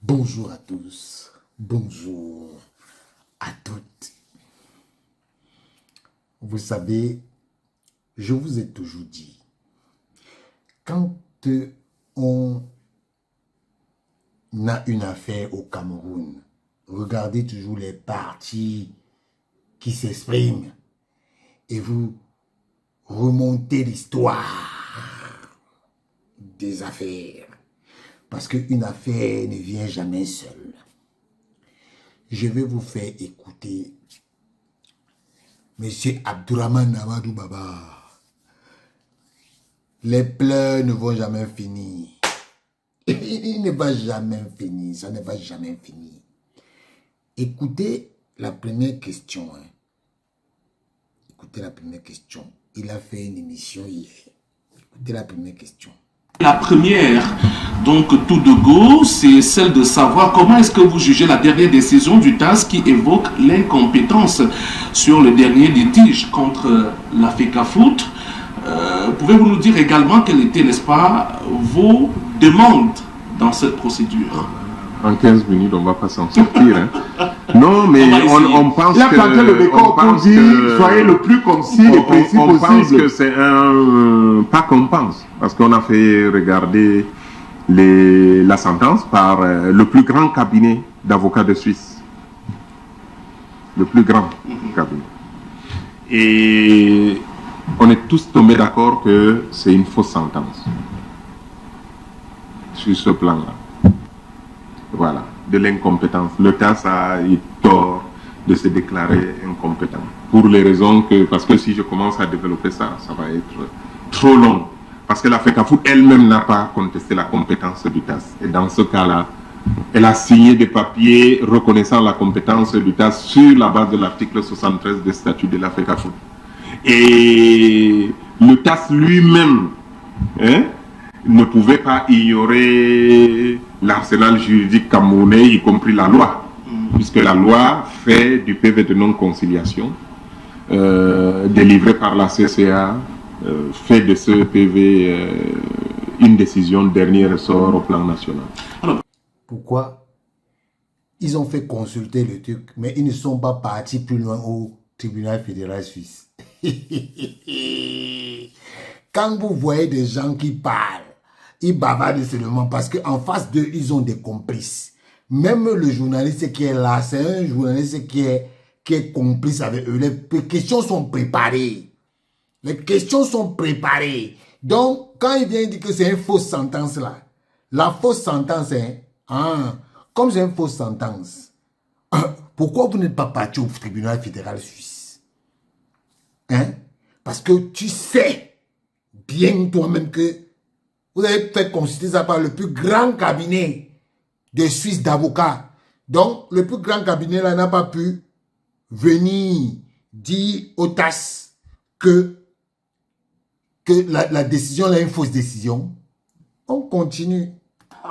Bonjour à tous, bonjour à toutes. Vous savez, je vous ai toujours dit, quand on a une affaire au Cameroun, regardez toujours les partis qui s'expriment et vous remontez l'histoire des affaires. Parce qu'une affaire ne vient jamais seule. Je vais vous faire écouter Monsieur Abdourahmane Amadou Baba. Les pleurs ne vont jamais finir. Il ne va jamais finir. Ça ne va jamais finir. Écoutez la première question. Écoutez la première question. Il a fait une émission hier. Écoutez la première question. La première, donc tout de go, c'est celle de savoir comment est-ce que vous jugez la dernière décision du TAS qui évoque l'incompétence sur le dernier litige contre la FECAFOOT. Pouvez-vous nous dire également quelles étaient, n'est-ce pas, vos demandes dans cette procédure? En 15 minutes, on ne va pas s'en sortir. Hein. Non, mais on pense il a planté le décor pour dire soyez le plus concis et précis possible. On pense que c'est un pas qu'on pense, parce qu'on a fait regarder la sentence par le plus grand cabinet d'avocats de Suisse. Le plus grand cabinet. Et on est tous tombés d'accord que c'est une fausse sentence sur ce plan-là. Voilà, de l'incompétence. Le TAS a eu tort de se déclarer incompétent. Pour les raisons que, parce que si je commence à développer ça, ça va être trop long. Parce que la FECAFOOT elle-même n'a pas contesté la compétence du TAS. Et dans ce cas-là, elle a signé des papiers reconnaissant la compétence du TAS sur la base de l'article 73 des statuts de la FECAFOOT. Et le TAS lui-même, ne pouvait pas ignorer l'arsenal juridique camerounais, y compris la loi, puisque la loi fait du PV de non-conciliation, délivré par la CCA, fait de ce PV une décision de dernier ressort au plan national. Alors, pourquoi? Ils ont fait consulter le truc, mais ils ne sont pas partis plus loin au tribunal fédéral suisse. Quand vous voyez des gens qui parlent, ils bavardent seulement parce qu'en face d'eux, ils ont des complices. Même le journaliste qui est là, c'est un journaliste qui est complice avec eux. Les questions sont préparées. Les questions sont préparées. Donc, quand il vient dire que c'est une fausse sentence là, la fausse sentence, comme c'est une fausse sentence, pourquoi vous n'êtes pas parti au tribunal fédéral suisse? Parce que tu sais bien toi-même que vous avez fait consulter ça par le plus grand cabinet de Suisse d'avocats. Donc, le plus grand cabinet là n'a pas pu venir dire au TAS que la décision là est une fausse décision. On continue.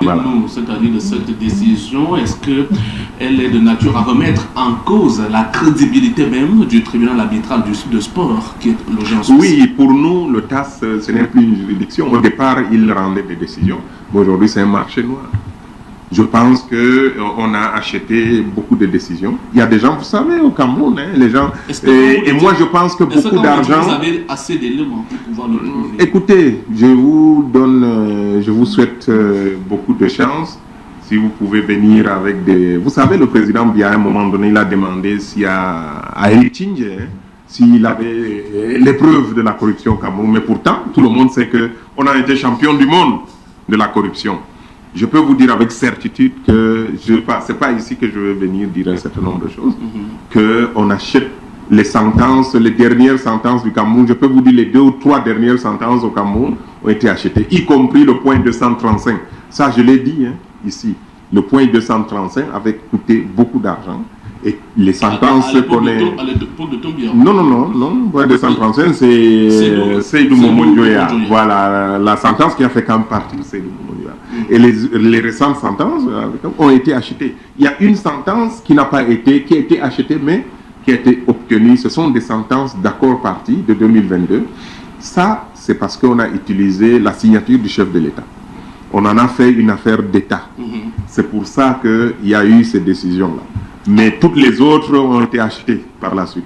Voilà. C'est-à-dire de cette décision, est-ce qu'elle est de nature à remettre en cause la crédibilité même du tribunal arbitral de sport qui est logé en Suisse? Oui, pour nous, le TAS, ce n'est plus une juridiction. Au départ, il rendait des décisions. Aujourd'hui, c'est un marché noir. Je pense qu'on a acheté beaucoup de décisions. Il y a des gens, vous savez, au Cameroun, les gens... Et moi, je pense que beaucoup d'argent... Vous avez assez d'éléments pour pouvoir le trouver? Écoutez, je vous souhaite beaucoup de chance. Si vous pouvez venir avec des... Vous savez, le président Biya, à un moment donné, il a demandé s'il y a à Eritinge, s'il avait les preuves de la corruption au Cameroun. Mais pourtant, tout le monde sait qu'on a été champion du monde de la corruption. Je peux vous dire avec certitude que ce n'est pas ici que je vais venir dire un certain nombre de choses, qu'on achète les sentences, les dernières sentences du Cameroun. Je peux vous dire les 2 ou 3 dernières sentences au Cameroun ont été achetées, y compris le point 235. Ça, je l'ai dit ici. Le point 235 avait coûté beaucoup d'argent. Et les sentences qu'on est... À l'époque de Tombia. Non. Point 235, c'est Seydou Momodjoya. Voilà, la sentence qui a fait quand partie de Seydou Momodjoya. Et les récentes sentences ont été achetées. Il y a une sentence qui n'a pas été, qui a été achetée, mais qui a été obtenue. Ce sont des sentences d'accord parti de 2022. Ça, c'est parce qu'on a utilisé la signature du chef de l'État. on en a fait une affaire d'État. C'est pour ça qu'il y a eu ces décisions-là. Mais toutes les autres ont été achetées par la suite.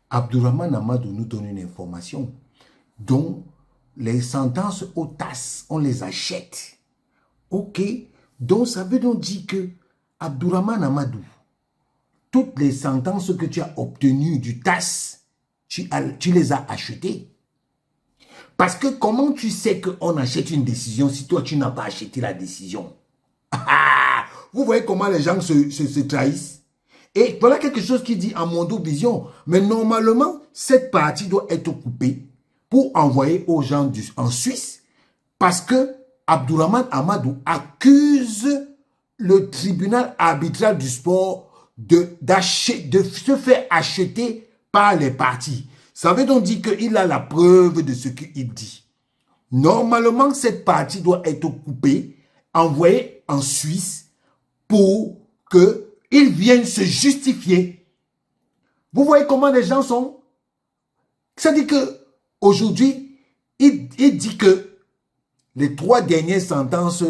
Abdourahmane Amadou nous donne une information dont les sentences aux TAS, on les achète. Ok, donc ça veut donc dire que Abdourahmane Amadou, toutes les sentences que tu as obtenues du TAS, tu les as achetées. Parce que comment tu sais qu'on achète une décision si toi tu n'as pas acheté la décision? Vous voyez comment les gens se trahissent? Et voilà quelque chose qui dit en Mondo Vision. Mais normalement, cette partie doit être coupée pour envoyer aux gens en Suisse parce que Abdourahmane Amadou accuse le tribunal arbitral du sport de se faire acheter par les partis. Ça veut donc dire qu'il a la preuve de ce qu'il dit. Normalement, cette partie doit être coupée, envoyée en Suisse pour qu'ils viennent se justifier. Vous voyez comment les gens sont? C'est-à-dire qu'aujourd'hui, il dit que les 3 dernières sentences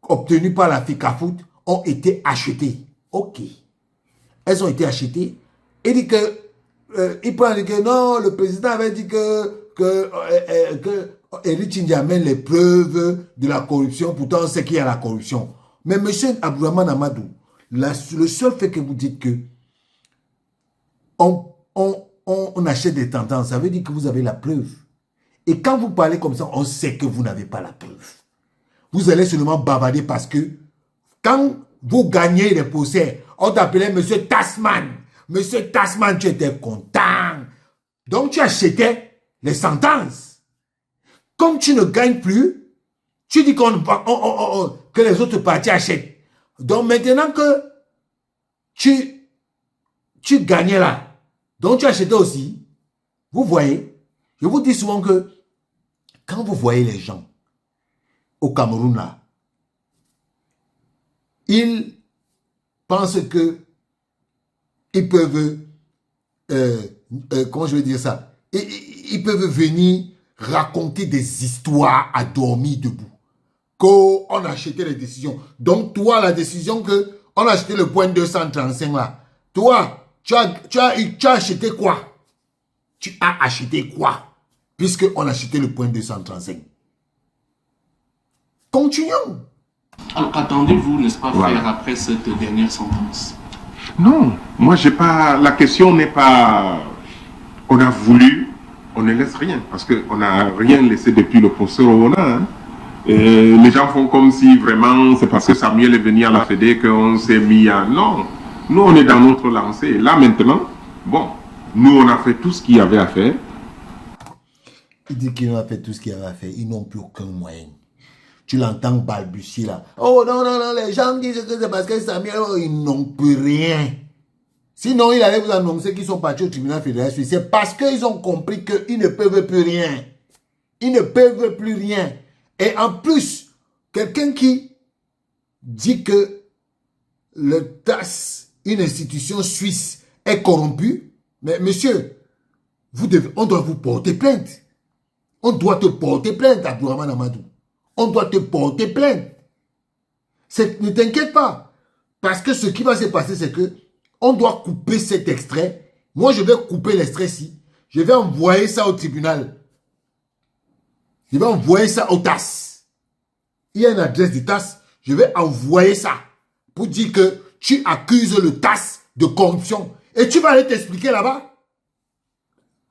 obtenues par la FICAFOOT ont été achetées. Ok. Elles ont été achetées. Il dit que il parle que non, le président avait dit que Éric Tchindi amène les preuves de la corruption, pourtant on sait qu'il y a la corruption. Mais M. Abdourahmane Amadou, le seul fait que vous dites que on achète des tendances, ça veut dire que vous avez la preuve. Et quand vous parlez comme ça, on sait que vous n'avez pas la preuve. Vous allez seulement bavarder parce que quand vous gagnez les procès, on t'appelait M. Tasman. Monsieur Tasman, tu étais content. Donc, tu achetais les sentences. Comme tu ne gagnes plus, tu dis que les autres partis achètent. Donc, maintenant que tu gagnais là, donc tu achetais aussi. Vous voyez, je vous dis souvent que quand vous voyez les gens au Cameroun là, ils pensent que ils peuvent, comment je vais dire ça, ils peuvent venir raconter des histoires à dormir debout. Qu'on a acheté les décisions. Donc toi, la décision que on a acheté le point 235 là, toi, tu as acheté quoi? Tu as acheté quoi? Puisqu'on a acheté le point 235. Continuons. Alors qu'attendez-vous, n'est-ce pas, faire après cette dernière sentence? Non, moi j'ai pas. La question n'est pas. On a voulu, on ne laisse rien parce qu'on n'a rien laissé depuis le procès Rwanda. Hein. Les gens font comme si vraiment c'est parce que Samuel est venu à la Fédé qu'on s'est mis à. Non, nous on est dans notre lancée. Là maintenant, bon, nous on a fait tout ce qu'il y avait à faire. Il dit qu'ils ont fait tout ce qu'il y avait à faire. Ils n'ont plus aucun moyen. Tu l'entends balbutier là. Oh non, non, non, les gens disent que c'est parce que Samuel, ils n'ont plus rien. Sinon, il allait vous annoncer qu'ils sont partis au tribunal fédéral suisse. C'est parce qu'ils ont compris qu'ils ne peuvent plus rien. Ils ne peuvent plus rien. Et en plus, quelqu'un qui dit que le TAS, une institution suisse, est corrompue, mais monsieur, on doit vous porter plainte. On doit te porter plainte, Abdourahmane Amadou. On doit te porter plainte. Ne t'inquiète pas. Parce que ce qui va se passer, c'est que on doit couper cet extrait. Moi, je vais couper l'extrait ici. Je vais envoyer ça au tribunal. Je vais envoyer ça au TAS. Il y a une adresse du TAS. Je vais envoyer ça pour dire que tu accuses le TAS de corruption. Et tu vas aller t'expliquer là-bas.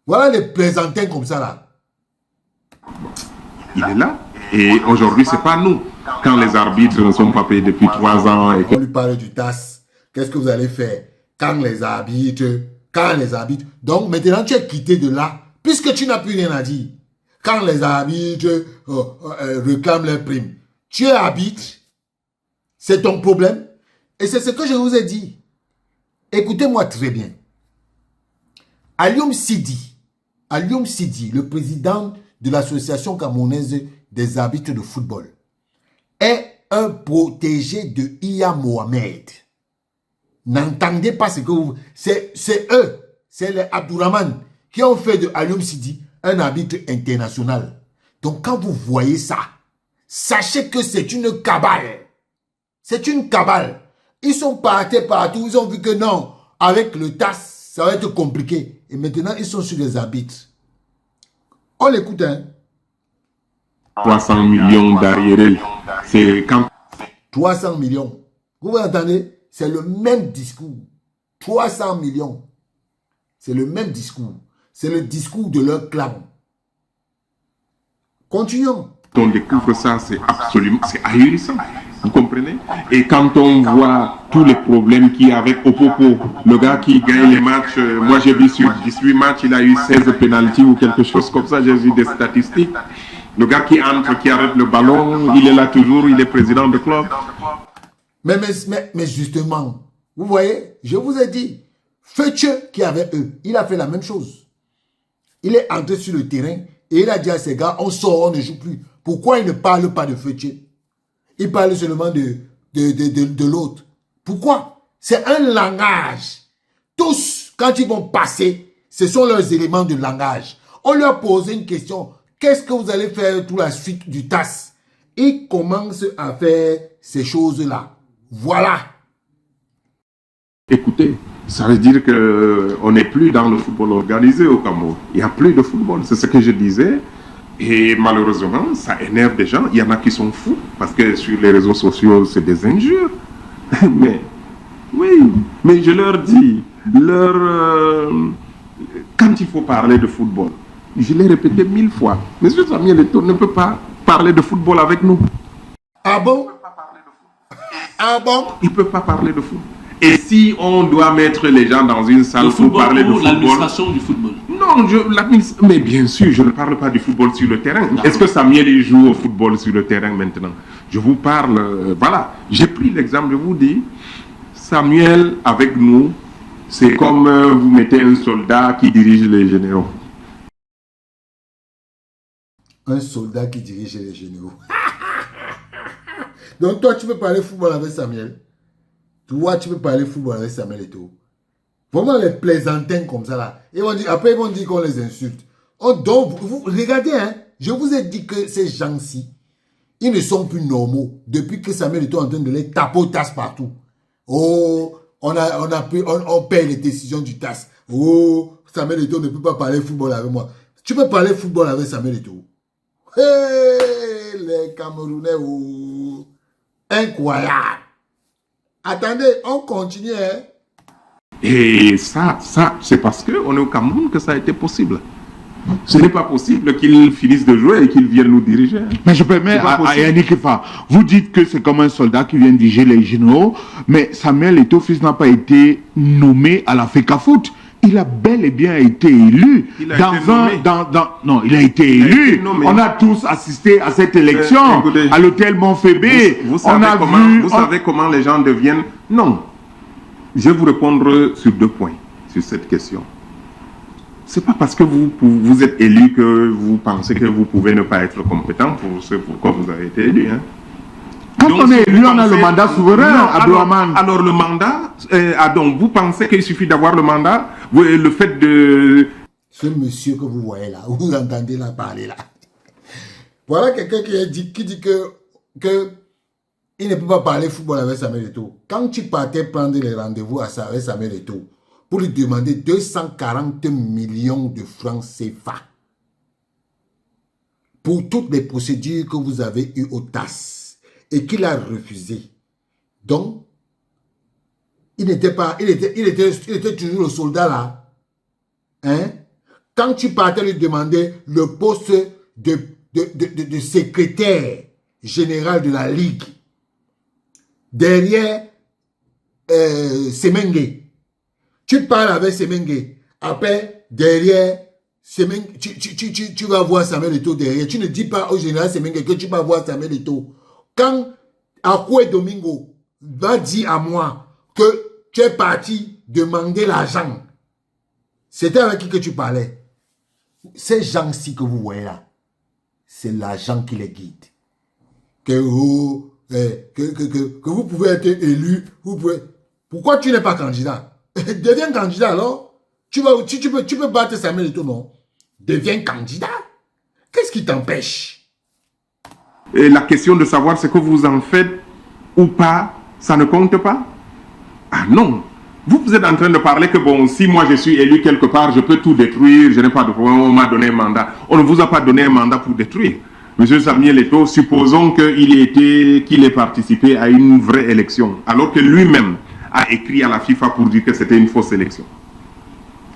Voilà les plaisantins comme ça là. Il est là. Et aujourd'hui, c'est pas nous. Quand les arbitres ne sont pas payés depuis 3 ans. Et on lui parle du TAS. Qu'est-ce que vous allez faire quand les arbitres. Donc maintenant, tu es quitté de là. Puisque tu n'as plus rien à dire. Quand les arbitres réclament leurs primes. Tu es arbitre. C'est ton problème. Et c'est ce que je vous ai dit. Écoutez-moi très bien. Alioum Sidi, le président de l'association camerounaise des arbitres de football, est un protégé de Iya Mohamed. N'entendez pas ce que vous... C'est eux, c'est les Abdourahmane qui ont fait de Alioum Sidi un arbitre international. Donc quand vous voyez ça, sachez que c'est une cabale. C'est une cabale. Ils sont partis partout, ils ont vu que non, avec le TAS, ça va être compliqué. Et maintenant, ils sont sur les arbitres. On l'écoute, hein. 300 millions d'arriérés. C'est quand 300 millions. Vous entendez? C'est le même discours. 300 millions. C'est le même discours. C'est le discours de leur clan. Continuons. on découvre ça, c'est absolument, c'est ahurissant. Vous comprenez? Et quand on voit tous les problèmes qu'il y a avec Opopo, le gars qui gagne les matchs, moi j'ai vu sur 18 matchs, il a eu 16 pénaltys ou quelque chose comme ça, j'ai vu des statistiques. Le gars qui entre, qui arrête le ballon, il est là toujours, il est président de club. Mais justement, vous voyez, je vous ai dit, Fetche qui avait eux, il a fait la même chose. Il est entré sur le terrain et il a dit à ces gars, on sort, on ne joue plus. Pourquoi il ne parle pas de Fetche? Il parle seulement de l'autre. Pourquoi? C'est un langage. Tous, quand ils vont passer, ce sont leurs éléments de langage. On leur pose une question. Qu'est-ce que vous allez faire toute la suite du TAS? Ils commencent à faire ces choses-là. Voilà. Écoutez, ça veut dire qu'on n'est plus dans le football organisé au Cameroun. Il n'y a plus de football, c'est ce que je disais. Et malheureusement, ça énerve des gens. Il y en a qui sont fous, parce que sur les réseaux sociaux, c'est des injures. Mais, oui, mais je leur dis, quand il faut parler de football, je l'ai répété 1000 fois, M. Samuel Eto'o ne peut pas parler de football avec nous. Ah bon? Ah bon? Il ne peut pas parler de football. Et si on doit mettre les gens dans une salle pour parler de football... l'administration du football. Non, mais bien sûr, je ne parle pas du football sur le terrain. Est-ce que Samuel il joue au football sur le terrain maintenant? Je vous parle, voilà. J'ai pris l'exemple, je vous dis, Samuel avec nous, c'est comme vous mettez un soldat qui dirige les généraux. Un soldat qui dirige les généraux. Donc toi, tu peux parler football avec Samuel. Toi, tu peux parler football avec Samuel Eto'o. Vraiment les plaisantins comme ça là. Après, ils vont dire qu'on les insulte. Donc, regardez, hein, je vous ai dit que ces gens-ci, ils ne sont plus normaux depuis que Samuel Eto'o est en train de les taper au TAS partout. Oh, on paye les décisions du TAS. Oh, Samuel Eto'o ne peut pas parler football avec moi. Tu peux parler football avec Samuel Eto'o. Hey, les Camerounais, oh, incroyable. Attendez, on continue, hein. Et ça c'est parce qu'on est au Cameroun que ça a été possible. Ce n'est pas possible qu'ils finissent de jouer et qu'ils viennent nous diriger. Mais je permets à Yannick Fa, vous dites que c'est comme un soldat qui vient diriger les généraux, mais Samuel Eto'o fils n'a pas été nommé à la FECAFOOT. Il a bel et bien été élu. Il a été élu. On a tous assisté à cette élection écoutez, à l'hôtel Montfébé. Vous savez comment les gens deviennent... Non. Je vais vous répondre sur 2 points, sur cette question. C'est pas parce que vous êtes élu que vous pensez que vous pouvez ne pas être compétent pour ce pourquoi vous avez été élu. Hein. Quand donc, on est élu, on a le mandat souverain, Abdourahmane. Alors le mandat, donc vous pensez qu'il suffit d'avoir le mandat, le fait de... Ce monsieur que vous voyez là, vous entendez là parler là. Voilà quelqu'un qui dit que il ne peut pas parler football avec Samuel Eto'o. Quand tu partais prendre les rendez-vous avec Samuel Eto'o pour lui demander 240 millions de francs CFA pour toutes les procédures que vous avez eues au TAS et qu'il a refusé. Donc, il était toujours le soldat là. Hein? Quand tu partais lui demander le poste de secrétaire général de la Ligue, derrière Semengue. Tu parles avec Semengue. Après, derrière Semengue, tu vas voir Samuel Eto'o derrière. Tu ne dis pas au général Semengue que tu vas voir Samuel Eto'o. Quand Akoué Domingo va dire à moi que tu es parti demander l'argent, c'était avec qui que tu parlais? Ces gens-ci que vous voyez là, c'est l'argent qui les guide. Que vous pouvez être élu, Pourquoi tu n'es pas candidat? Deviens candidat alors. Tu peux battre Samuel Eto'o, non? Deviens candidat. Qu'est-ce qui t'empêche? Et la question de savoir ce que vous en faites ou pas, ça ne compte pas? Ah non. Vous êtes en train de parler que bon, si moi je suis élu quelque part, je peux tout détruire, je n'ai pas de problème, on m'a donné un mandat. On ne vous a pas donné un mandat pour détruire. Monsieur Samuel Eto'o, supposons qu'il ait participé à une vraie élection, alors que lui-même a écrit à la FIFA pour dire que c'était une fausse élection.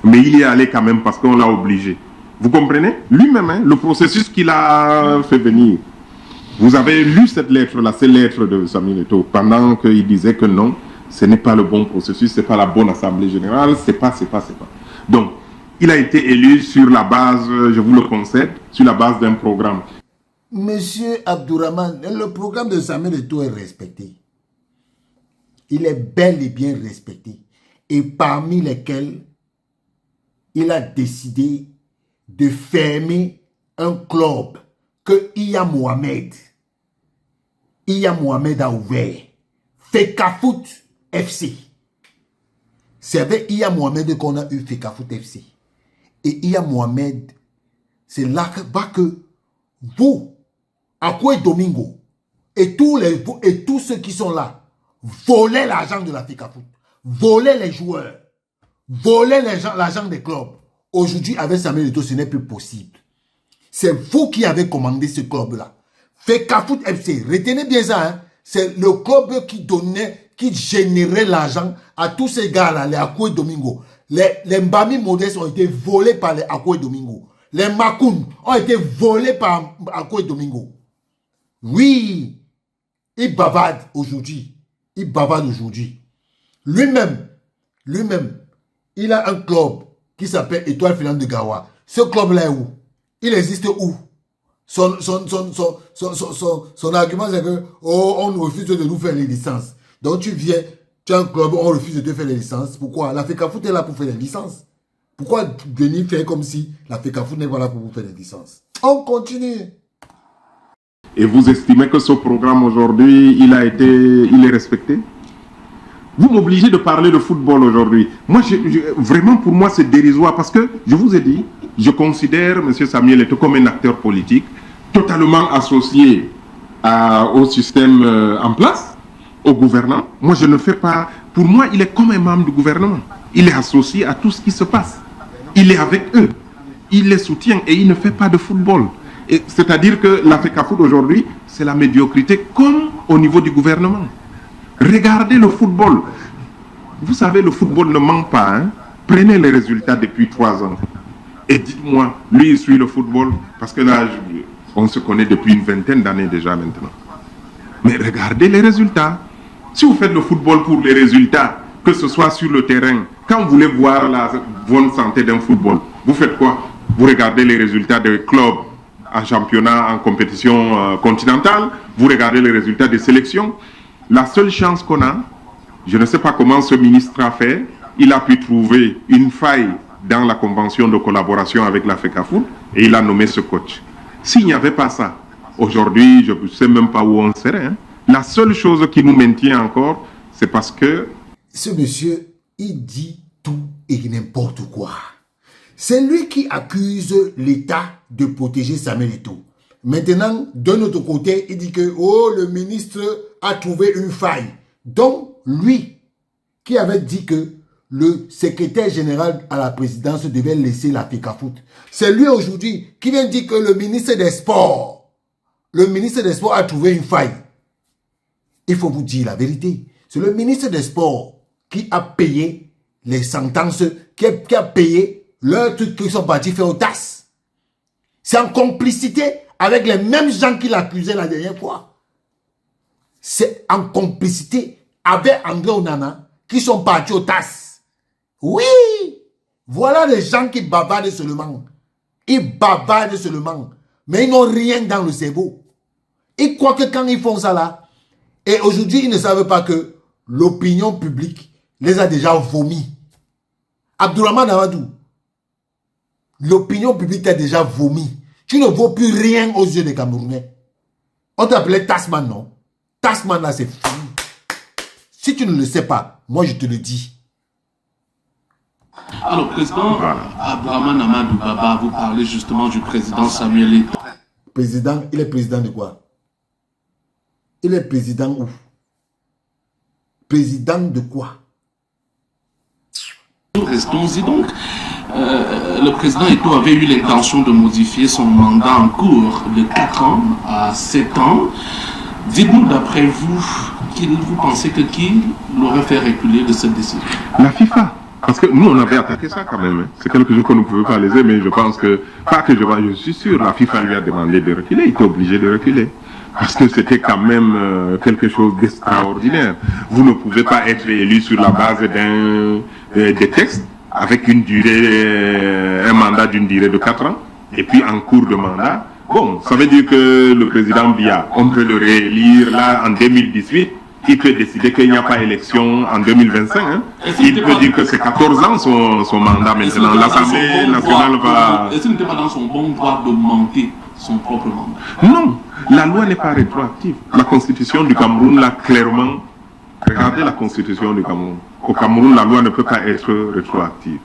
Mais il y est allé quand même parce qu'on l'a obligé. Vous comprenez? Lui-même, hein, le processus qu'il a fait venir. Vous avez lu cette lettre-là, ces lettres de Samuel Eto'o, pendant qu'il disait que non, ce n'est pas le bon processus, ce n'est pas la bonne assemblée générale, c'est pas. Donc, il a été élu sur la base, je vous le concède, sur la base d'un programme. Monsieur Abdourahmane, le programme de Samuel Eto'o est respecté. Il est bel et bien respecté. Et parmi lesquels, il a décidé de fermer un club que Iya Mohamed a ouvert. Fecafoot FC. C'est avec Iya Mohamed qu'on a eu Fecafoot FC. Et Iya Mohamed, c'est là-bas que vous, Akwe Domingo, et tous ceux qui sont là, volaient l'argent de la Fecafoot, volaient les joueurs, volaient l'argent des clubs. Aujourd'hui, avec Samuel Eto'o, ce n'est plus possible. C'est vous qui avez commandé ce club-là. Fecafoot FC, retenez bien ça, hein? C'est le club qui générait l'argent à tous ces gars-là, les Akwe Domingo. Les Mbami modestes ont été volés par les Akwe Domingo. Les Makoun ont été volés par Akwe Domingo. Oui, il bavarde aujourd'hui. Lui-même, il a un club qui s'appelle Étoile Filante de Gawa. Ce club-là est où? Il existe où? Son argument, c'est que on refuse de nous faire les licences. Donc tu viens, tu as un club, on refuse de te faire les licences. Pourquoi? La Fecafoot est là pour faire les licences. Pourquoi venir faire comme si la Fecafoot n'est pas là pour vous faire les licences? On continue. Et vous estimez que ce programme aujourd'hui, il est respecté? Vous m'obligez de parler de football aujourd'hui. Moi, vraiment, pour moi, c'est dérisoire parce que, je vous ai dit, je considère M. Samuel Eto'o comme un acteur politique totalement associé au système en place, au gouvernement. Moi, je ne fais pas... Pour moi, il est comme un membre du gouvernement. Il est associé à tout ce qui se passe. Il est avec eux. Il les soutient et il ne fait pas de football. C'est-à-dire que la Fecafoot aujourd'hui, c'est la médiocrité comme au niveau du gouvernement. Regardez le football. Vous savez, le football ne manque pas. Hein? Prenez les résultats depuis 3 ans. Et dites-moi, lui, il suit le football. Parce que là, on se connaît depuis une vingtaine d'années déjà maintenant. Mais regardez les résultats. Si vous faites le football pour les résultats, que ce soit sur le terrain, quand vous voulez voir la bonne santé d'un football, vous faites quoi? Vous regardez les résultats des clubs en championnat, en compétition continentale, vous regardez les résultats des sélections. La seule chance qu'on a, je ne sais pas comment ce ministre a fait, il a pu trouver une faille dans la convention de collaboration avec la Fecafoot et il a nommé ce coach. S'il n'y avait pas ça, aujourd'hui, je ne sais même pas où on serait. Hein. La seule chose qui nous maintient encore, c'est parce que... Ce monsieur, il dit tout et n'importe quoi. C'est lui qui accuse l'État de protéger Samuel Eto'o. Maintenant, de notre côté, il dit que oh, le ministre a trouvé une faille. Donc, lui, qui avait dit que le secrétaire général à la présidence devait laisser la Fecafoot, c'est lui aujourd'hui qui vient dire que le ministre des Sports a trouvé une faille. Il faut vous dire la vérité. C'est le ministre des Sports qui a payé les sentences, qui a payé leurs trucs qu'ils sont partis faire au TAS. C'est en complicité avec les mêmes gens qui l'accusaient la dernière fois. C'est en complicité avec André Onana qui sont partis au TAS. Oui! Voilà les gens qui bavardent seulement. Ils bavardent seulement. Mais ils n'ont rien dans le cerveau. Ils croient que quand ils font ça là, et aujourd'hui ils ne savent pas que l'opinion publique les a déjà vomis. Abdourahmane Amadou, l'opinion publique t'a déjà vomi. Tu ne vaux plus rien aux yeux des Camerounais. On t'appelait Tasman, non? Tasman, là, c'est fini. Si tu ne le sais pas, moi, je te le dis. Alors, président Abdourahmane Amadou Baba, vous parlez justement du président Samuel Eto'o. Président, il est président de quoi? Il est président où? Président de quoi? Restons-y donc. Le président Eto'o avait eu l'intention de modifier son mandat en cours de 4 ans à 7 ans. Dites-nous d'après vous, vous pensez que qui l'aurait fait reculer de cette décision? La FIFA. Parce que nous, on avait attaqué ça quand même. Hein. C'est quelque chose qu'on ne pouvait pas laisser, mais je pense que, pas que je suis sûr, la FIFA lui a demandé de reculer, il était obligé de reculer. Parce que c'était quand même quelque chose d'extraordinaire. Vous ne pouvez pas être élu sur la base des textes, avec une durée, un mandat d'une durée de 4 ans, et puis en cours de mandat. Bon, ça veut dire que le président Biya, on peut le réélire là en 2018, il peut décider qu'il n'y a pas élection en 2025. Hein. Il peut dire que c'est 14 ans son mandat maintenant. L'Assemblée nationale va... Est-ce qu'il n'était pas dans son bon droit d'augmenter son propre mandat? Non, la loi n'est pas rétroactive. La constitution du Cameroun l'a clairement... Regardez la constitution du Cameroun. Au Cameroun, la loi ne peut pas être rétroactive.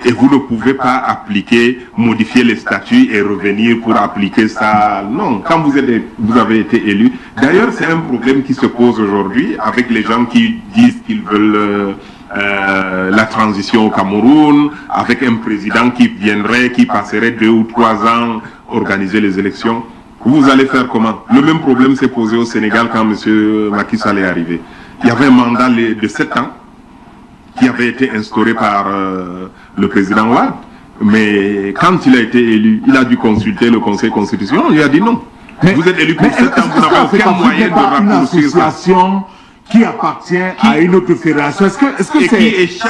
Et vous ne pouvez pas appliquer, modifier les statuts et revenir pour appliquer ça. Non, quand vous avez été élu. D'ailleurs, c'est un problème qui se pose aujourd'hui avec les gens qui disent qu'ils veulent la transition au Cameroun, avec un président qui viendrait, qui passerait 2 ou 3 ans organiser les élections. Vous allez faire comment? Le même problème s'est posé au Sénégal quand M. Macky Sall est arrivé. Il y avait un mandat de 7 ans qui avait été instauré par le président Wade. Mais quand il a été élu, il a dû consulter le Conseil constitutionnel. On lui a dit non. Mais, vous êtes élu pour 7 ans, vous n'avez aucun moyen de raccourcir ça. Qui appartient à une autre fédération. Est-ce que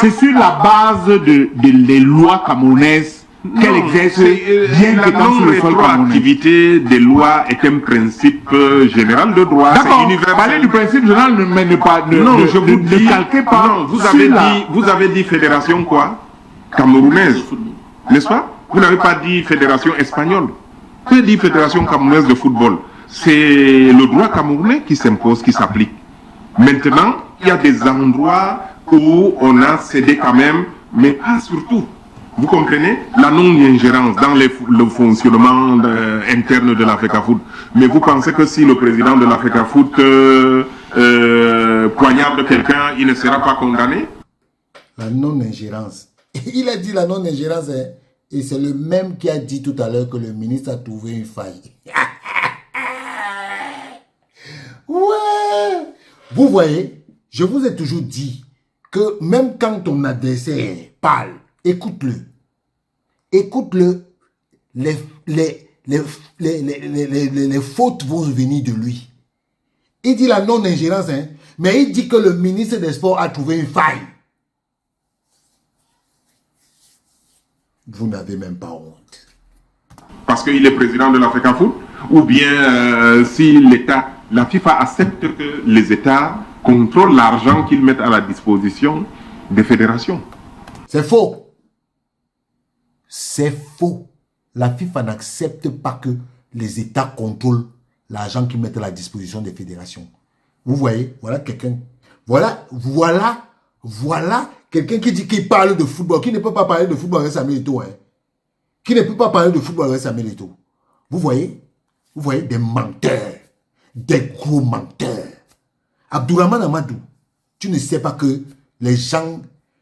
c'est sur la base des lois camerounaises qu'elle exerce bien qu'étant sur le sol camerounais? L'activité des lois est un principe général de droit. D'accord, parler du principe général ne calquez pas. Non, vous avez dit fédération quoi? Camerounaise, n'est-ce pas? Vous n'avez pas dit fédération espagnole. Vous avez dit fédération camerounaise de football. C'est le droit camerounais qui s'impose, qui s'applique. Maintenant, il y a des endroits où on a cédé quand même, mais pas surtout. Vous comprenez? La non-ingérence dans le fonctionnement interne de l'Africa-Foot. Mais vous pensez que si le président de l'Africa-Foot poignarde quelqu'un, il ne sera pas condamné? La non-ingérence. Il a dit la non-ingérence, hein, et c'est le même qui a dit tout à l'heure que le ministre a trouvé une faille. Ouais! Vous voyez, je vous ai toujours dit que même quand ton adversaire parle, écoute-le. Écoute-le. Les fautes vont venir de lui. Il dit la non-ingérence, hein, mais il dit que le ministre des Sports a trouvé une faille. Vous n'avez même pas honte. Parce qu'il est président de l'Africa-Foot? Ou bien si l'État, la FIFA accepte que les États contrôlent l'argent qu'ils mettent à la disposition des fédérations? C'est faux. C'est faux. La FIFA n'accepte pas que les États contrôlent l'argent qu'ils mettent à la disposition des fédérations. Vous voyez, voilà quelqu'un. Voilà quelqu'un qui dit qu'il parle de football, qui ne peut pas parler de football avec Samuel Eto'o. Hein. Qui ne peut pas parler de football avec Samuel Eto'o. Vous voyez des menteurs, des gros menteurs. Abdourahmane Amadou, tu ne sais pas que les gens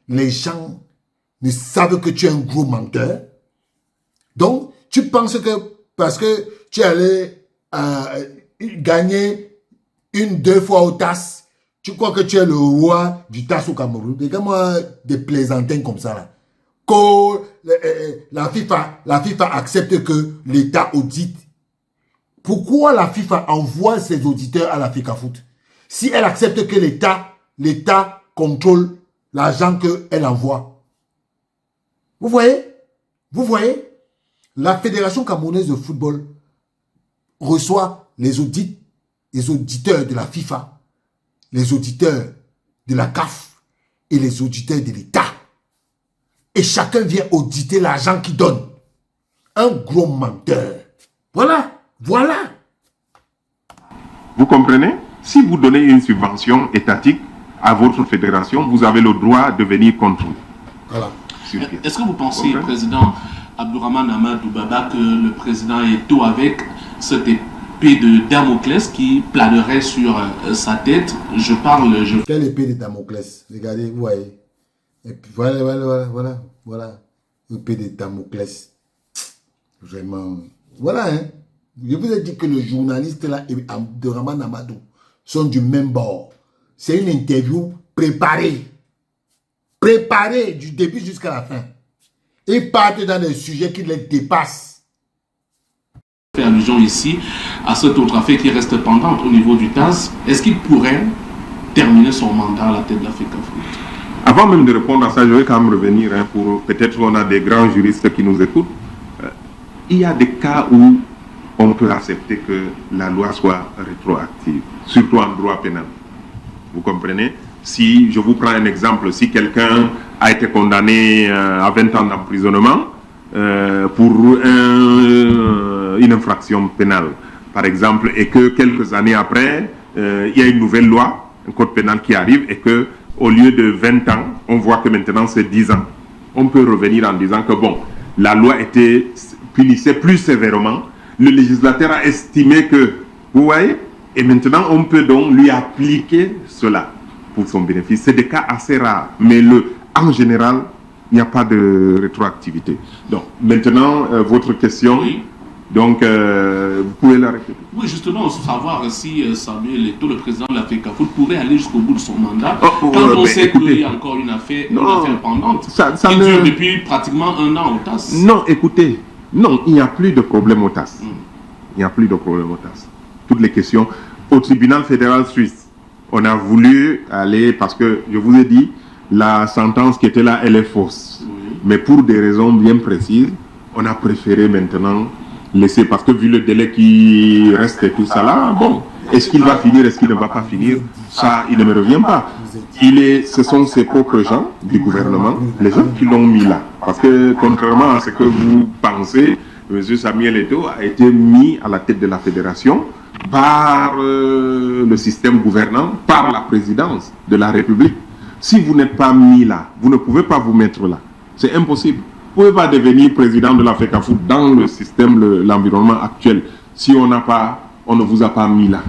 ne savent que tu es un gros menteur. Donc, tu penses que parce que tu es allé gagner 1-2 fois au TAS, tu crois que tu es le roi du TAS au Cameroun. Regarde-moi des plaisantins comme ça là. La FIFA accepte que l'État audite. Pourquoi la FIFA envoie ses auditeurs à l'Africa-Foot? Si elle accepte que l'État contrôle l'argent qu'elle envoie. Vous voyez? La Fédération camerounaise de football reçoit les auditeurs de la FIFA, les auditeurs de la CAF et les auditeurs de l'État. Et chacun vient auditer l'argent qu'il donne. Un gros menteur. Voilà. Vous comprenez? Si vous donnez une subvention étatique à votre fédération, vous avez le droit de venir contrôler. Voilà. Est-ce que vous pensez, président Abdourahmane Amadou Baba, que le président Eto'o, avec cette épée de Damoclès qui planerait sur sa tête. Je parle... Quelle épée de Damoclès? Regardez, vous voyez. Et puis voilà. Épée de Damoclès. Vraiment. Voilà, hein. Je vous ai dit que le journaliste là et Abdourahmane Amadou sont du même bord. C'est une interview préparée. Préparée du début jusqu'à la fin. Ils partent dans des sujets qui les dépassent. Fait allusion ici à cette autre affaire qui reste pendante au niveau du TAS. Est-ce qu'il pourrait terminer son mandat à la tête de la FECAFOOT? Avant même de répondre à ça, je vais quand même revenir, hein, pour peut-être qu'on a des grands juristes qui nous écoutent. Il y a des cas où on peut accepter que la loi soit rétroactive, surtout en droit pénal. Vous comprenez? Si, je vous prends un exemple, si quelqu'un a été condamné à 20 ans d'emprisonnement pour une infraction pénale, par exemple, et que quelques années après, il y a une nouvelle loi, un code pénal qui arrive, et que au lieu de 20 ans, on voit que maintenant c'est 10 ans. On peut revenir en disant que bon, la loi punissait plus sévèrement, le législateur a estimé que, vous voyez, et maintenant on peut donc lui appliquer cela pour son bénéfice. C'est des cas assez rares, mais en général, il n'y a pas de rétroactivité. Donc, maintenant, votre question, oui. Donc, vous pouvez la répéter. Oui, justement, savoir si Samuel Eto'o, le président de la FECAFOOT, pourrait aller jusqu'au bout de son mandat, quand on sait qu'il y a encore une affaire pendante qui dure depuis pratiquement 1 an au TAS. Non, écoutez, non, il n'y a plus de problème au TAS. Il n'y a plus de problème au TAS. Toutes les questions. Au tribunal fédéral suisse, on a voulu aller, parce que, je vous ai dit, la sentence qui était là, elle est fausse. Oui. Mais pour des raisons bien précises, on a préféré maintenant laisser, parce que vu le délai qui reste et tout ça là, bon, est-ce qu'il va finir, est-ce qu'il ne va pas finir, ça, il ne me revient pas. Ce sont ses propres gens du gouvernement, les gens qui l'ont mis là. Parce que, contrairement à ce que vous pensez, M. Samuel Eto'o a été mis à la tête de la fédération par le système gouvernant, par la présidence de la République. Si vous n'êtes pas mis là, vous ne pouvez pas vous mettre là. C'est impossible. Vous ne pouvez pas devenir président de la FECAFOOT dans le système, l'environnement actuel, si on ne vous a pas mis là.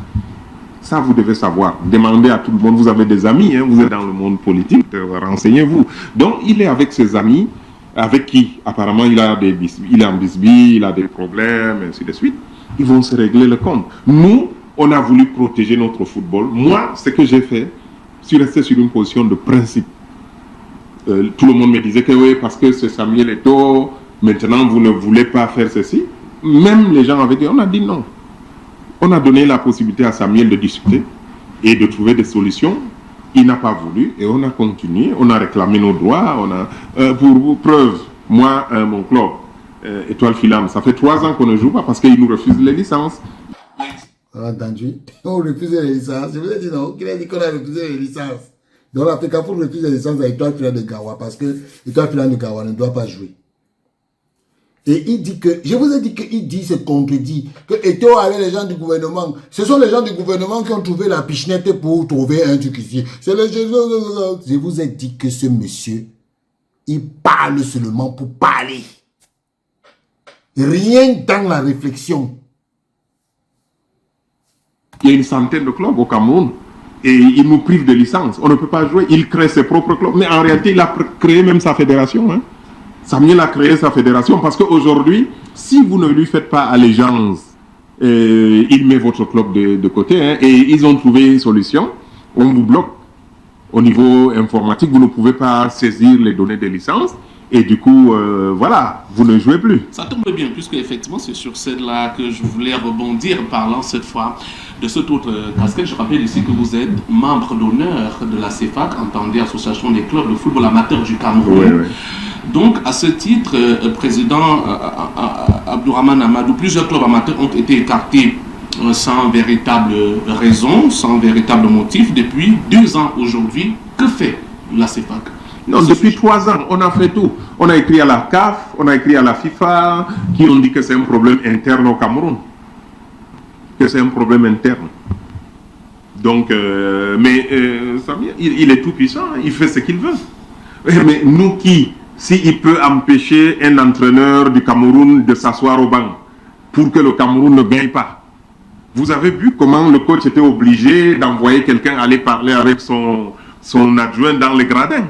Ça, vous devez savoir. Demandez à tout le monde. Vous avez des amis, hein, vous êtes dans le monde politique, renseignez-vous. Donc, il est avec ses amis, avec qui, apparemment, il est en bisbille, il a des problèmes, ainsi de suite. Ils vont se régler le compte. Nous, on a voulu protéger notre football. Moi, ce que j'ai fait, je suis resté sur une position de principe. Tout le monde me disait que oui, parce que c'est Samuel Eto'o, maintenant vous ne voulez pas faire ceci. Même les gens avaient dit, on a dit non. On a donné la possibilité à Samuel de discuter et de trouver des solutions. Il n'a pas voulu et on a continué, on a réclamé nos droits. Pour preuve, moi, mon club, Étoile Filam, ça fait 3 ans qu'on ne joue pas parce qu'ils nous refusent les licences. On a entendu, on refuse les licences. Je vous ai dit non, qu'il a dit qu'on a refusé les licences. Donc la FECAFOOT refuse les licences à Étoile Filam de Gawa parce que Étoile Filam de Gawa ne doit pas jouer. Et il dit que, je vous ai dit qu'il dit, se contredit, que Eto'o avec les gens du gouvernement, ce sont les gens du gouvernement qui ont trouvé la pichenette pour trouver un truc ici. C'est les gens, je vous ai dit que ce monsieur, il parle seulement pour parler. Rien dans la réflexion. Il y a une centaine de clubs au Cameroun et il nous prive de licence. On ne peut pas jouer, il crée ses propres clubs. Mais en réalité, il a créé même sa fédération, hein. Samuel a créé sa fédération parce qu'aujourd'hui, si vous ne lui faites pas allégeance, il met votre club de côté, hein, et ils ont trouvé une solution. On vous bloque au niveau informatique, vous ne pouvez pas saisir les données de licence et du coup, voilà, vous ne jouez plus. Ça tombe bien puisque effectivement c'est sur celle-là que je voulais rebondir, parlant cette fois de cette autre casquette. Je rappelle ici que vous êtes membre d'honneur de la CEFAC, entendez Association des clubs de football amateur du Cameroun. Oui, oui. Donc, à ce titre, président Abdourahmane Amadou, plusieurs clubs amateurs ont été écartés sans véritable raison, sans véritable motif, depuis 2 ans aujourd'hui. Que fait la CEFAC? Non, depuis 3 ans, on a fait tout. On a écrit à la CAF, on a écrit à la FIFA, qui ont dit que c'est un problème interne au Cameroun. Que c'est un problème interne. Donc, Samuel, il est tout puissant, il fait ce qu'il veut. Mais nous s'il peut empêcher un entraîneur du Cameroun de s'asseoir au banc pour que le Cameroun ne gagne pas. Vous avez vu comment le coach était obligé d'envoyer quelqu'un aller parler avec son adjoint dans les gradins.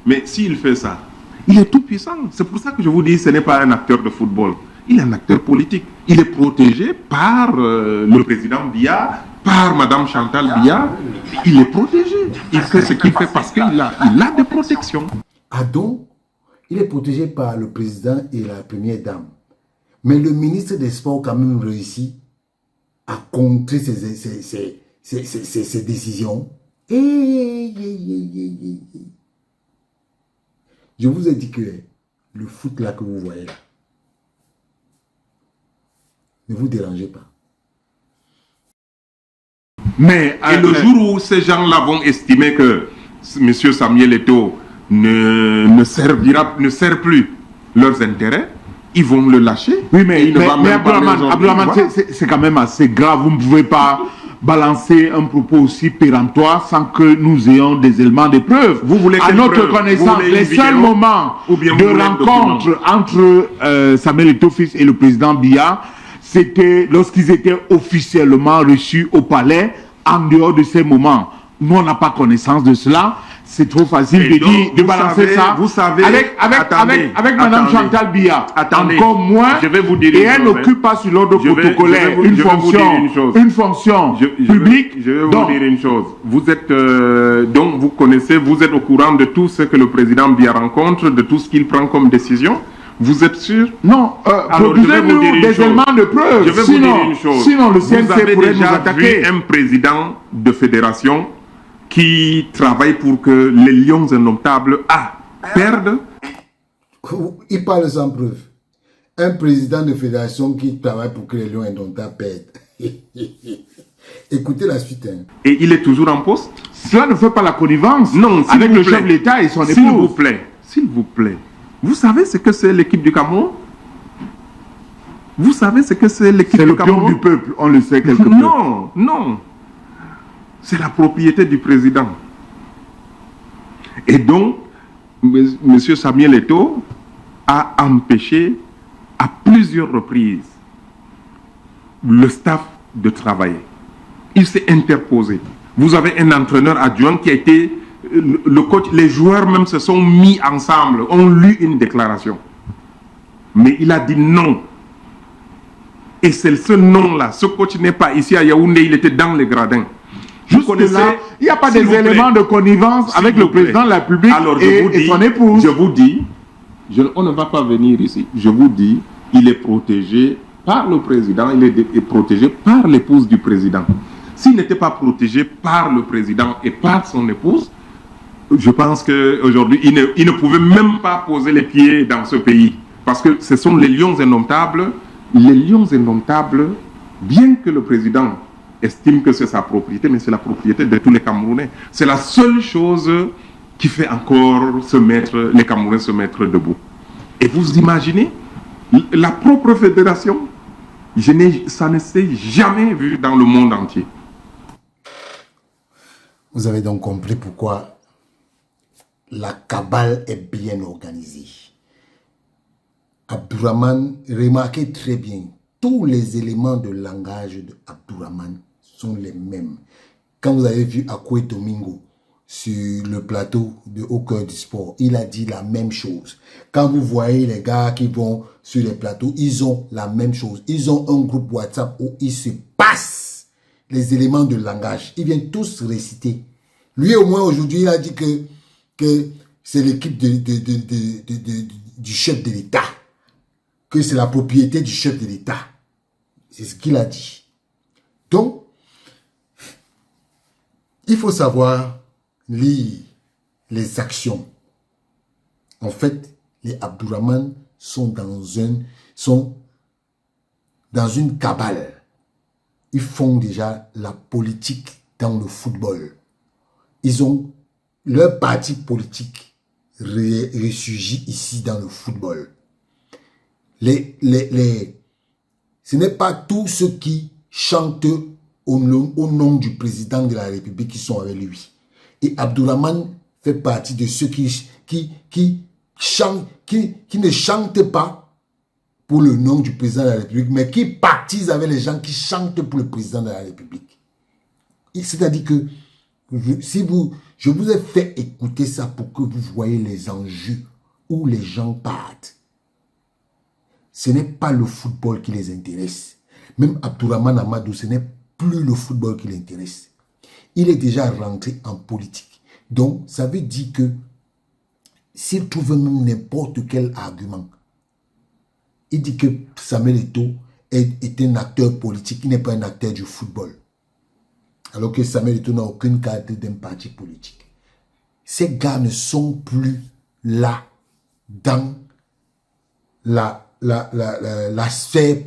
Mais s'il fait ça, il est tout puissant. C'est pour ça que je vous dis, ce n'est pas un acteur de football. Il est un acteur politique. Il est protégé par le président Biya, par Madame Chantal Biya. Il est protégé. Il fait ce qu'il fait parce qu'il a des protections. Ah donc, il est protégé par le président et la première dame. Mais le ministre des Sports quand même réussit à contrer ces décisions. Je vous ai dit que le foot là que vous voyez là, ne vous dérangez pas. Mais le jour où ces gens-là vont estimer que M. Samuel Eto'o ne sert plus leurs intérêts, ils vont le lâcher. Oui, mais Abdourahmane, c'est quand même assez grave. Vous ne pouvez pas balancer un propos aussi péremptoire sans que nous ayons des éléments de preuve. Vous voulez à notre connaissance, les seuls moments de rencontre entre Samuel Eto'o fils et le président Biya, c'était lorsqu'ils étaient officiellement reçus au palais. En dehors de ces moments, nous on n'a pas connaissance de cela. C'est trop facile de balancer ça. Vous savez, avec Madame Chantal Biya, encore moins. Je vais vous dire et elle n'occupe pas sur l'ordre protocolaire une fonction publique. Je vais vous dire une chose. Vous êtes donc vous connaissez, vous êtes au courant de tout ce que le président Biya rencontre, de tout ce qu'il prend comme décision. Vous êtes sûr? Non. Produisez-nous des éléments de preuve. Je vais vous dire une chose. Sinon, le CNC vous avez pourrait déjà nous attaquer. vu un président de fédération qui travaille pour que les lions indomptables perdent. Il parle sans preuve. Un président de fédération qui travaille pour que les lions indomptables perdent. Écoutez la suite. Hein. Et il est toujours en poste? Cela ne fait pas la connivence avec le chef de l'État et son épouse. S'il vous plaît. Vous savez ce que c'est l'équipe du Cameroun? Vous savez ce que c'est l'équipe du Cameroun? C'est le pion du peuple, on le sait quelque peu. Non. C'est la propriété du président. Et donc, M. Samuel Eto'o a empêché à plusieurs reprises le staff de travailler. Il s'est interposé. Vous avez un entraîneur adjoint qui a été... Le coach, les joueurs même se sont mis ensemble, ont lu une déclaration. Mais il a dit non. Et c'est ce non-là. Ce coach n'est pas ici à Yaoundé, il était dans les gradins. Là, il n'y a pas des éléments de connivence avec le président de la République et son épouse. Je vous dis, on ne va pas venir ici. Je vous dis, il est protégé par le président, il est protégé par l'épouse du président. S'il n'était pas protégé par le président et par son épouse, je pense qu'aujourd'hui, il ne pouvait même pas poser les pieds dans ce pays. Parce que ce sont les lions indomptables. Les lions indomptables, bien que le président estime que c'est sa propriété, mais c'est la propriété de tous les Camerounais. C'est la seule chose qui fait encore les Camerounais se mettre debout. Et vous imaginez, la propre fédération, ça ne s'est jamais vu dans le monde entier. Vous avez donc compris pourquoi la cabale est bien organisée. Abdourahmane, remarquez très bien, tous les éléments de langage de Abdourahmane sont les mêmes. Quand vous avez vu Akwe Domingo sur le plateau de Au Cœur du Sport, il a dit la même chose. Quand vous voyez les gars qui vont sur les plateaux, ils ont la même chose. Ils ont un groupe WhatsApp où ils se passent les éléments de langage. Ils viennent tous réciter. Lui au moins aujourd'hui, il a dit que c'est l'équipe du chef de l'État, que c'est la propriété du chef de l'État. C'est ce qu'il a dit. Donc, il faut savoir lire les actions. En fait, les Abdourahmane sont dans une cabale. Ils font déjà la politique dans le football. Ils ont leur parti politique ressurgit ici dans le football. Ce n'est pas tous ceux qui chantent au nom du président de la République qui sont avec lui. Et Abdourahmane fait partie de ceux qui ne chantent pas pour le nom du président de la République, mais qui pactise avec les gens qui chantent pour le président de la République. C'est-à-dire que je vous ai fait écouter ça pour que vous voyez les enjeux où les gens partent. Ce n'est pas le football qui les intéresse. Même Abdourahmane Amadou, ce n'est plus le football qui l'intéresse. Il est déjà rentré en politique. Donc, ça veut dire que s'il trouve même n'importe quel argument, il dit que Samuel Eto'o est un acteur politique, il n'est pas un acteur du football. Alors que Samuel Eto'o n'a aucune carte d'un parti politique. Ces gars ne sont plus là dans la sphère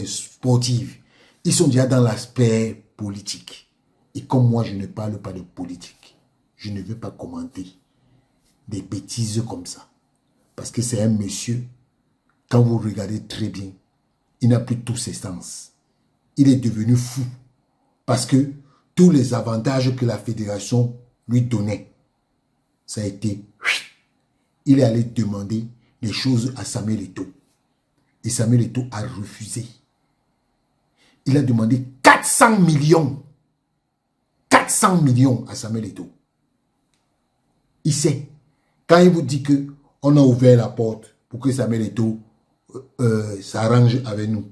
sportive. Ils sont déjà dans l'aspect politique. Et comme moi, je ne parle pas de politique, je ne veux pas commenter des bêtises comme ça. Parce que c'est un monsieur, quand vous regardez très bien, il n'a plus tous ses sens. Il est devenu fou. Parce que tous les avantages que la fédération lui donnait, ça a été... Il est allé demander les choses à Samuel Eto'o. Et Samuel Eto'o a refusé. Il a demandé 400 millions. 400 millions à Samuel Eto'o. Il sait. Quand il vous dit qu'on a ouvert la porte pour que Samuel Eto'o s'arrange avec nous,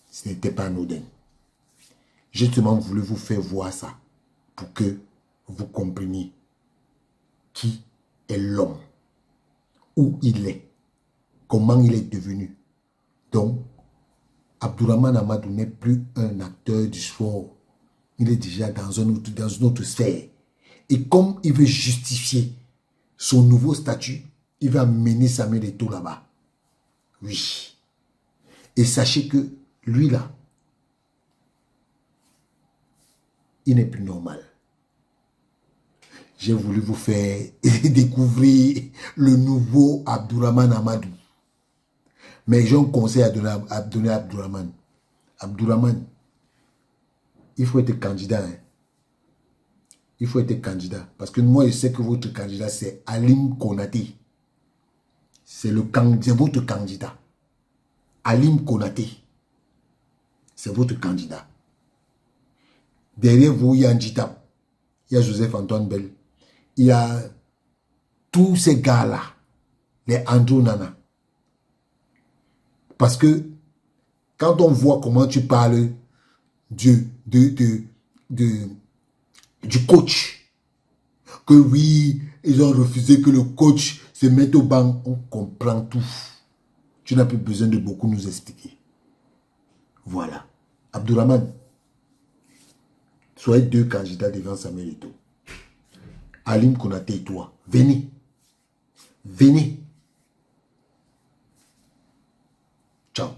ce n'était pas anodin. J'ai seulement voulu vous faire voir ça pour que vous compreniez qui est l'homme, où il est, comment il est devenu. Donc, Abdourahmane Amadou n'est plus un acteur du sport. Il est déjà dans une autre sphère. Et comme il veut justifier son nouveau statut, il va mener Samuel Eto'o là-bas. Oui. Et sachez que lui là, il n'est plus normal. J'ai voulu vous faire découvrir le nouveau Abdourahmane Amadou. Mais j'ai un conseil à donner à Abdourahmane. Abdourahmane, il faut être candidat. Hein. Il faut être candidat. Parce que moi, je sais que votre candidat, c'est Alim Konaté. C'est votre candidat. Alim Konaté. C'est votre candidat. Derrière vous, il y a Ndjita. Il y a Joseph-Antoine Bell. Il y a tous ces gars-là. Les Andrew Nana. Parce que quand on voit comment tu parles du coach, que oui, ils ont refusé que le coach se mette au banc, on comprend tout. Tu n'as plus besoin de beaucoup nous expliquer. Voilà. Abdourahmane, soyez deux candidats devant Samuel Eto'o. Alim Konaté et toi, venez. Venez. Ciao.